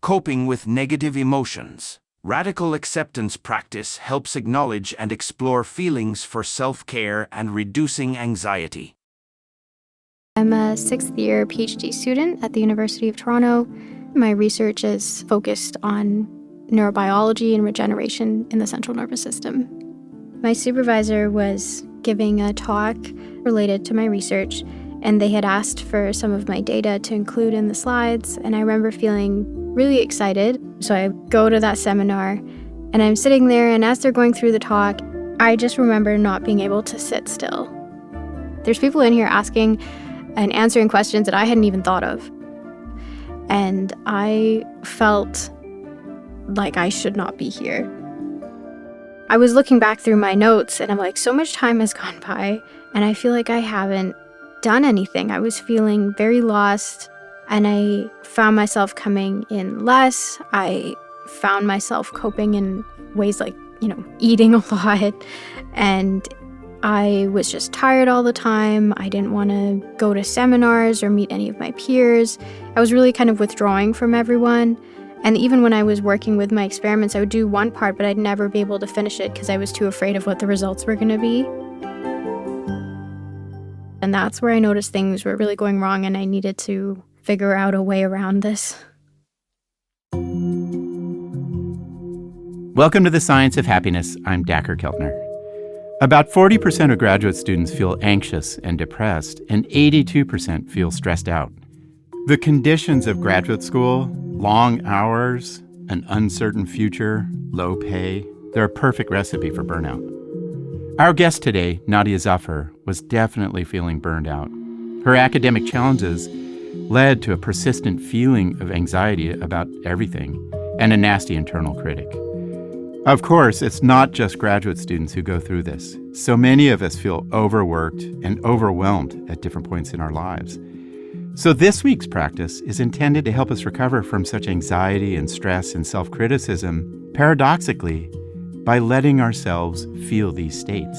Coping with negative emotions. Radical acceptance practice helps acknowledge and explore feelings for self-care and reducing anxiety. I'm a sixth-year PhD student at the University of Toronto. My research is focused on neurobiology and regeneration in the central nervous system. My supervisor was giving a talk related to my research, and they had asked for some of my data to include in the slides, and I remember feeling really excited. So I go to that seminar, and I'm sitting there, and as they're going through the talk, I just remember not being able to sit still. There's people in here asking and answering questions that I hadn't even thought of. And I felt like I should not be here. I was looking back through my notes, and I'm like, so much time has gone by, and I feel like I haven't done anything. I was feeling very lost, and I found myself coming in less. I found myself coping in ways like, eating a lot, and I was just tired all the time. I didn't want to go to seminars or meet any of my peers. I was really kind of withdrawing from everyone. And even when I was working with my experiments, I would do one part, but I'd never be able to finish it because I was too afraid of what the results were going to be. And that's where I noticed things were really going wrong, and I needed to figure out a way around this. Welcome to the Science of Happiness. I'm Dacher Keltner. About 40% of graduate students feel anxious and depressed, and 82% feel stressed out. The conditions of graduate school, long hours, an uncertain future, low pay, they're a perfect recipe for burnout. Our guest today, Nadia Zafar, was definitely feeling burned out. Her academic challenges led to a persistent feeling of anxiety about everything and a nasty internal critic. Of course, it's not just graduate students who go through this. So many of us feel overworked and overwhelmed at different points in our lives. So this week's practice is intended to help us recover from such anxiety and stress and self-criticism, paradoxically, by letting ourselves feel these states.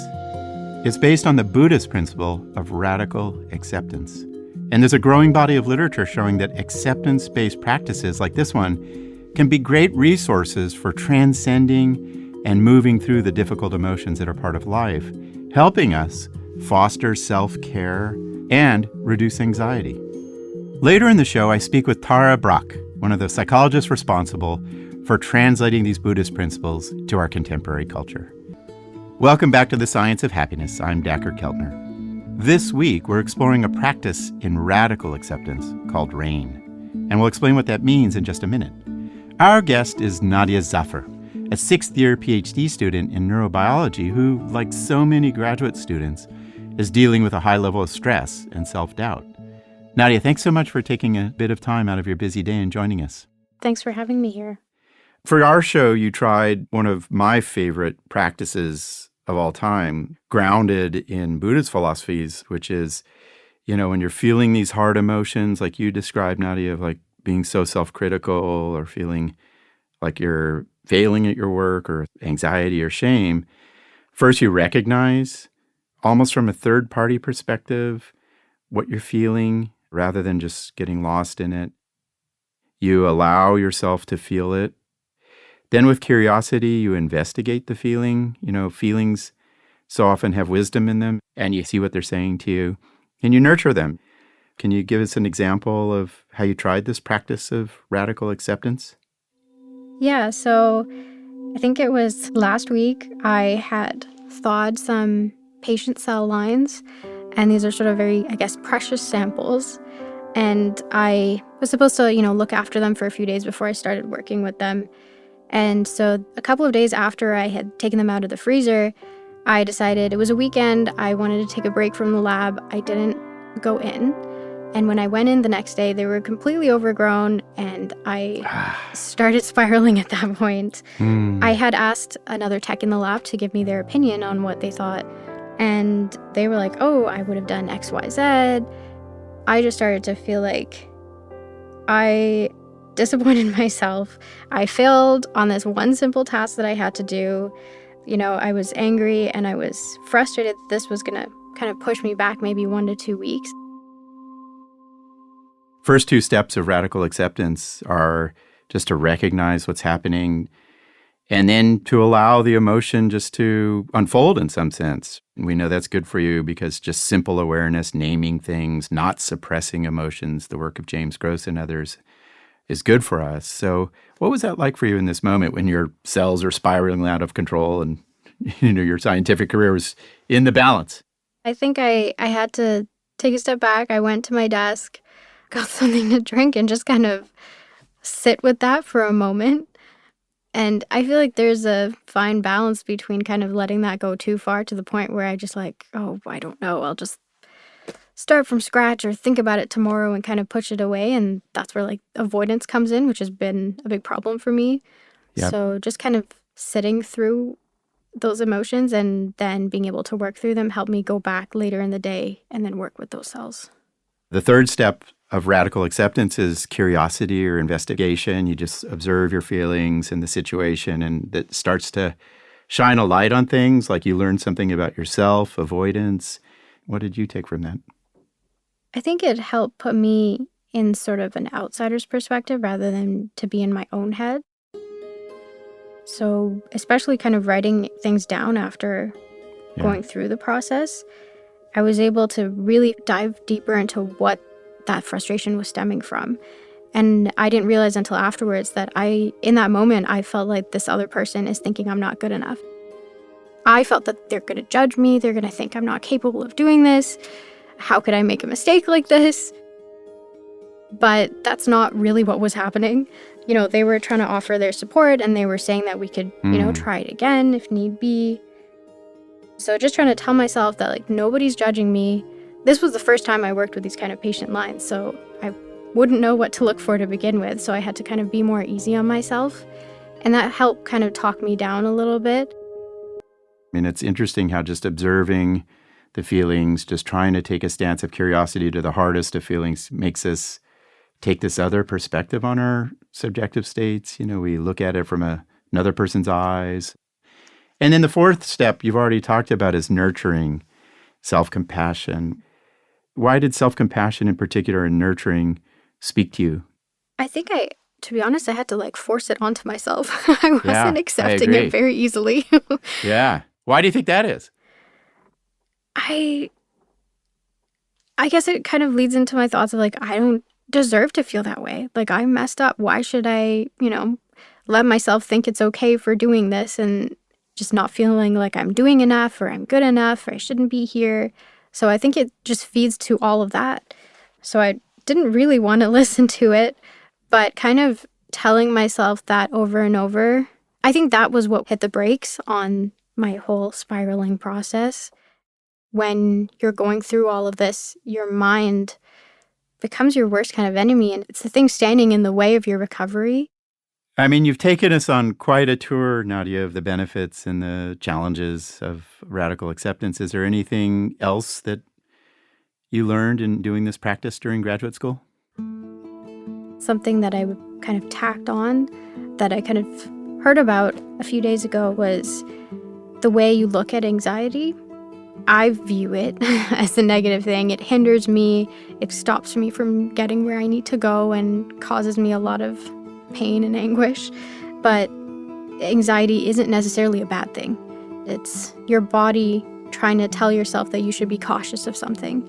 It's based on the Buddhist principle of radical acceptance. And there's a growing body of literature showing that acceptance-based practices like this one can be great resources for transcending and moving through the difficult emotions that are part of life, helping us foster self-care and reduce anxiety. Later in the show, I speak with Tara Brach, one of the psychologists responsible for translating these Buddhist principles to our contemporary culture. Welcome back to the Science of Happiness. I'm Dacher Keltner. This week, we're exploring a practice in radical acceptance called RAIN, and we'll explain what that means in just a minute. Our guest is Nadia Zafar, a sixth-year PhD student in neurobiology who, like so many graduate students, is dealing with a high level of stress and self-doubt. Nadia, thanks so much for taking a bit of time out of your busy day and joining us. Thanks for having me here. For our show, you tried one of my favorite practices of all time, grounded in Buddhist philosophies, which is, when you're feeling these hard emotions like you described, Nadia, of like being so self-critical or feeling like you're failing at your work or anxiety or shame, first you recognize, almost from a third-party perspective, what you're feeling rather than just getting lost in it. You allow yourself to feel it. Then with curiosity, you investigate the feeling. Feelings so often have wisdom in them, and you see what they're saying to you, and you nurture them. Can you give us an example of how you tried this practice of radical acceptance? Yeah, so I think it was last week I had thawed some patient cell lines, and these are sort of very, precious samples. And I was supposed to, look after them for a few days before I started working with them. And so a couple of days after I had taken them out of the freezer, I decided it was a weekend. I wanted to take a break from the lab. I didn't go in. And when I went in the next day, they were completely overgrown, and I started spiraling at that point. I had asked another tech in the lab to give me their opinion on what they thought. And they were like, oh, I would have done X, Y, Z. I just started to feel like I disappointed myself. I failed on this one simple task that I had to do. I was angry and I was frustrated that this was going to kind of push me back maybe 1 to 2 weeks. First two steps of radical acceptance are just to recognize what's happening, and then to allow the emotion just to unfold in some sense. And we know that's good for you because just simple awareness, naming things, not suppressing emotions, the work of James Gross and others, is good for us. So what was that like for you in this moment when your cells are spiraling out of control and your scientific career was in the balance? I think I had to take a step back. I went to my desk, got something to drink, and just kind of sit with that for a moment. And I feel like there's a fine balance between kind of letting that go too far to the point where I just like, oh, I don't know, I'll just start from scratch or think about it tomorrow and kind of push it away. And that's where like avoidance comes in, which has been a big problem for me. Yep. So just kind of sitting through those emotions and then being able to work through them helped me go back later in the day and then work with those cells. The third step of radical acceptance is curiosity or investigation. You just observe your feelings and the situation, and that starts to shine a light on things, like you learn something about yourself, avoidance. What did you take from that? I think it helped put me in sort of an outsider's perspective rather than to be in my own head. So especially kind of writing things down after going through the process, I was able to really dive deeper into what that frustration was stemming from. And I didn't realize until afterwards that in that moment, I felt like this other person is thinking I'm not good enough. I felt that they're going to judge me. They're going to think I'm not capable of doing this. How could I make a mistake like this? But that's not really what was happening. You know, they were trying to offer their support and they were saying that we could, try it again if need be. So just trying to tell myself that like nobody's judging me. This was the first time I worked with these kind of patient lines, so I wouldn't know what to look for to begin with. So I had to kind of be more easy on myself. And that helped kind of talk me down a little bit. I mean, it's interesting how just observing the feelings, just trying to take a stance of curiosity to the hardest of feelings makes us take this other perspective on our subjective states. You know, we look at it from another person's eyes. And then the fourth step you've already talked about is nurturing, self-compassion. Why did self-compassion in particular and nurturing speak to you? I think to be honest, I had to like force it onto myself. I wasn't accepting it very easily. Yeah. Why do you think that is? I guess it kind of leads into my thoughts of like, I don't deserve to feel that way. Like I messed up. Why should I, let myself think it's okay for doing this and just not feeling like I'm doing enough or I'm good enough or I shouldn't be here. So I think it just feeds to all of that. So I didn't really want to listen to it, but kind of telling myself that over and over, I think that was what hit the brakes on my whole spiraling process. When you're going through all of this, your mind becomes your worst kind of enemy, and it's the thing standing in the way of your recovery. I mean, you've taken us on quite a tour, Nadia, of the benefits and the challenges of radical acceptance. Is there anything else that you learned in doing this practice during graduate school? Something that I kind of tacked on that I kind of heard about a few days ago was the way you look at anxiety. I view it as a negative thing. It hinders me. It stops me from getting where I need to go and causes me a lot of pain and anguish. But anxiety isn't necessarily a bad thing. It's your body trying to tell yourself that you should be cautious of something.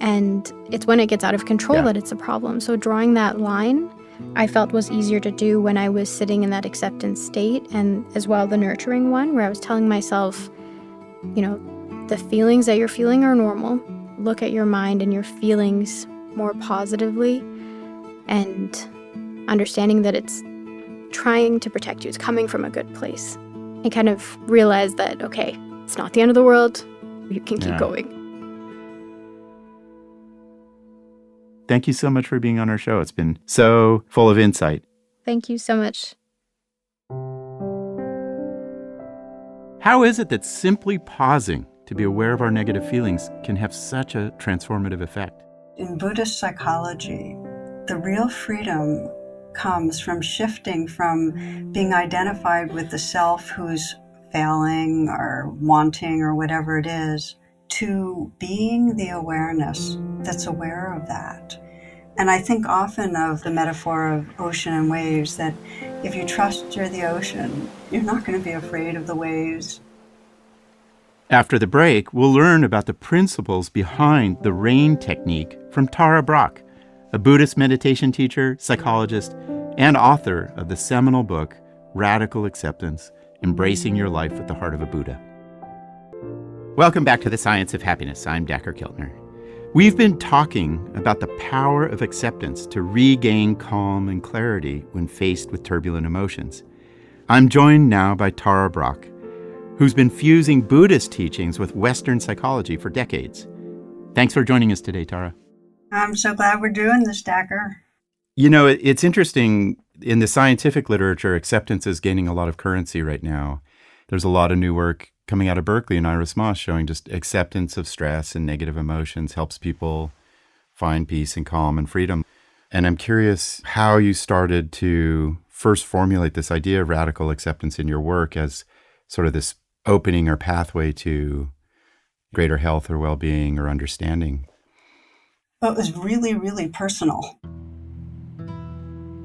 And it's when it gets out of control that it's a problem. So drawing that line, I felt was easier to do when I was sitting in that acceptance state, and as well the nurturing one, where I was telling myself, the feelings that you're feeling are normal. Look at your mind and your feelings more positively and understanding that it's trying to protect you. It's coming from a good place. And kind of realize that, okay, it's not the end of the world. You can keep going. Thank you so much for being on our show. It's been so full of insight. Thank you so much. How is it that simply pausing to be aware of our negative feelings can have such a transformative effect? In Buddhist psychology, the real freedom comes from shifting from being identified with the self who's failing or wanting or whatever it is, to being the awareness that's aware of that. And I think often of the metaphor of ocean and waves, that if you trust you're the ocean, you're not going to be afraid of the waves. After the break, we'll learn about the principles behind the RAIN technique from Tara Brach, a Buddhist meditation teacher, psychologist, and author of the seminal book, Radical Acceptance, Embracing Your Life with the Heart of a Buddha. Welcome back to The Science of Happiness. I'm Dacher Keltner. We've been talking about the power of acceptance to regain calm and clarity when faced with turbulent emotions. I'm joined now by Tara Brach, who's been fusing Buddhist teachings with Western psychology for decades. Thanks for joining us today, Tara. I'm so glad we're doing this, Dacher. You know, it's interesting. In the scientific literature, acceptance is gaining a lot of currency right now. There's a lot of new work coming out of Berkeley and Iris Moss showing just acceptance of stress and negative emotions helps people find peace and calm and freedom. And I'm curious how you started to first formulate this idea of radical acceptance in your work as sort of this opening or pathway to greater health or well-being or understanding. Well, it was really, really personal.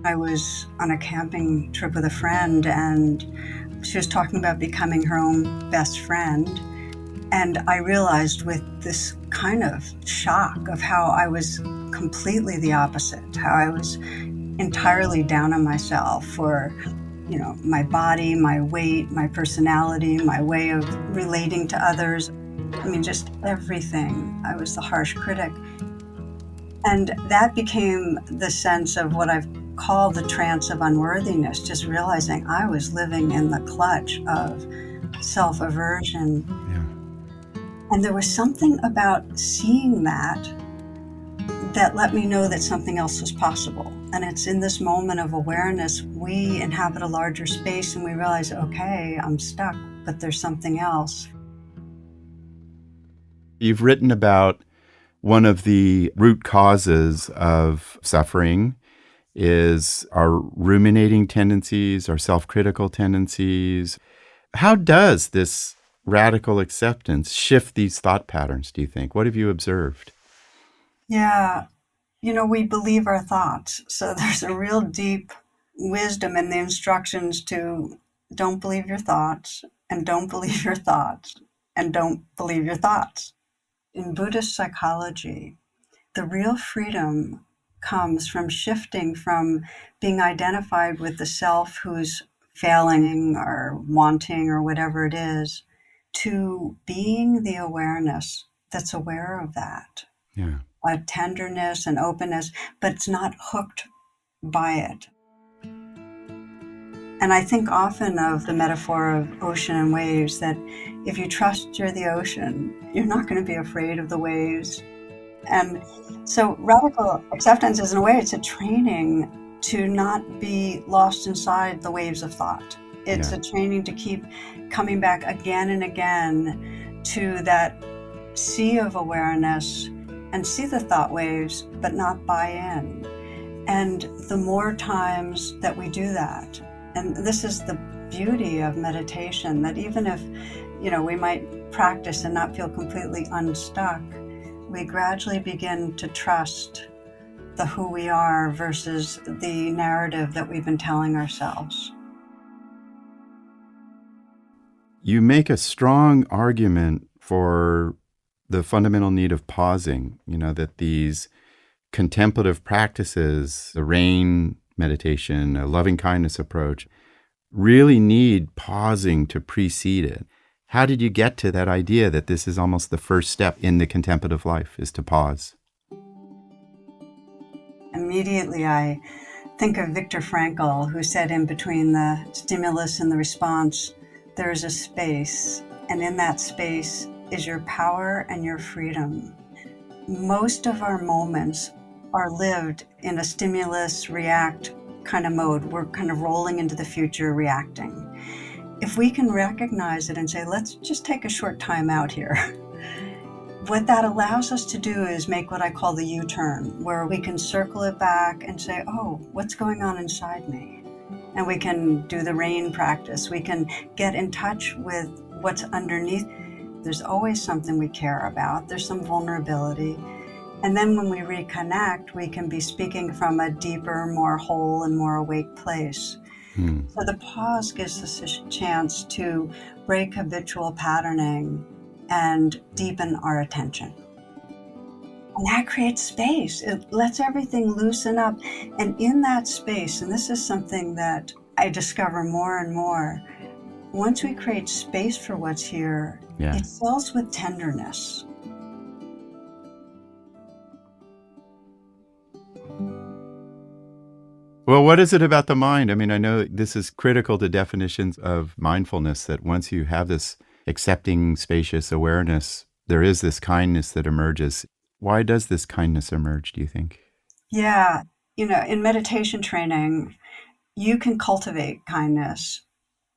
I was on a camping trip with a friend, and she was talking about becoming her own best friend. And I realized with this kind of shock of how I was completely the opposite, how I was entirely down on myself for, my body, my weight, my personality, my way of relating to others. I mean, just everything. I was the harsh critic. And that became the sense of what I've called the trance of unworthiness, just realizing I was living in the clutch of self-aversion. Yeah. And there was something about seeing that let me know that something else was possible. And it's in this moment of awareness, we inhabit a larger space and we realize, okay, I'm stuck, but there's something else. You've written about one of the root causes of suffering is our ruminating tendencies, our self-critical tendencies. How does this radical acceptance shift these thought patterns, do you think? What have you observed? Yeah, we believe our thoughts. So there's a real deep wisdom in the instructions to don't believe your thoughts, and don't believe your thoughts, and don't believe your thoughts. In Buddhist psychology, the real freedom comes from shifting from being identified with the self who's failing or wanting or whatever it is, to being the awareness that's aware of that. Yeah. A tenderness and openness, but it's not hooked by it. And I think often of the metaphor of ocean and waves, that if you trust you're the ocean, you're not going to be afraid of the waves. And so radical acceptance is, in a way, it's a training to not be lost inside the waves of thought. It's a training to keep coming back again and again to that sea of awareness and see the thought waves, but not buy in. And the more times that we do that, and this is the beauty of meditation, that even if, we might practice and not feel completely unstuck, we gradually begin to trust the who we are versus the narrative that we've been telling ourselves. You make a strong argument for the fundamental need of pausing, that these contemplative practices, the RAIN meditation, a loving kindness approach, really need pausing to precede it. How did you get to that idea that this is almost the first step in the contemplative life, is to pause? Immediately I think of Viktor Frankl, who said in between the stimulus and the response, there is a space, and in that space is your power and your freedom. Most of our moments are lived in a stimulus react kind of mode. We're kind of rolling into the future, reacting. If we can recognize it and say, let's just take a short time out here, what that allows us to do is make what I call the U-turn, where we can circle it back and say, oh, what's going on inside me? And we can do the RAIN practice. We can get in touch with what's underneath. There's always something we care about. There's some vulnerability. And then when we reconnect, we can be speaking from a deeper, more whole, and more awake place. So the pause gives us a chance to break habitual patterning and deepen our attention. And that creates space. It lets everything loosen up. And in that space, and this is something that I discover more and more, once we create space for what's here, it fills with tenderness. Well, what is it about the mind? I mean, I know this is critical to definitions of mindfulness, that once you have this accepting, spacious awareness, there is this kindness that emerges. Why does this kindness emerge, do you think? Yeah. In meditation training, you can cultivate kindness,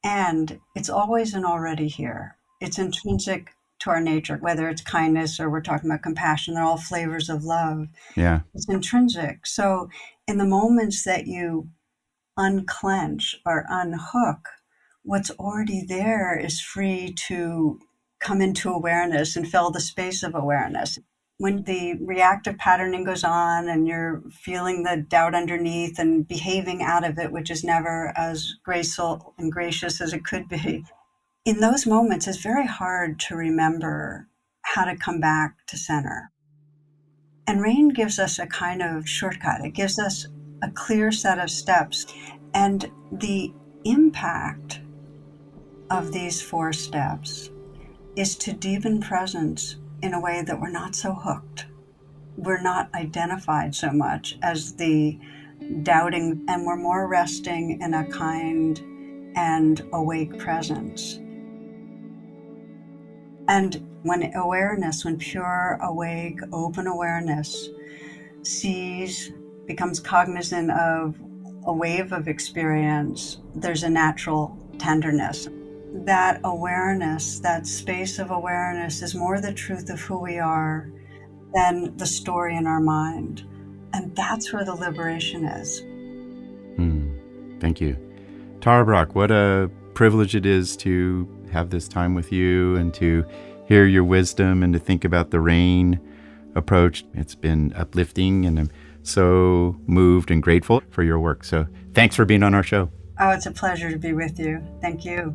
and it's always and already here. It's intrinsic to our nature, whether it's kindness or we're talking about compassion. They're all flavors of love. Yeah. It's intrinsic. So in the moments that you unclench or unhook, what's already there is free to come into awareness and fill the space of awareness. When the reactive patterning goes on and you're feeling the doubt underneath and behaving out of it, which is never as graceful and gracious as it could be, in those moments, it's very hard to remember how to come back to center. And RAIN gives us a kind of shortcut. It gives us a clear set of steps. And the impact of these 4 steps is to deepen presence in a way that we're not so hooked. We're not identified so much as the doubting, and we're more resting in a kind and awake presence. And when pure, awake, open awareness becomes cognizant of a wave of experience, there's a natural tenderness. That awareness, that space of awareness, is more the truth of who we are than the story in our mind. And that's where the liberation is. Thank you. Tara Brach, what a privilege it is to have this time with you and to hear your wisdom and to think about the RAIN approach. It's been uplifting, and I'm so moved and grateful for your work. So thanks for being on our show. Oh, it's a pleasure to be with you. Thank you.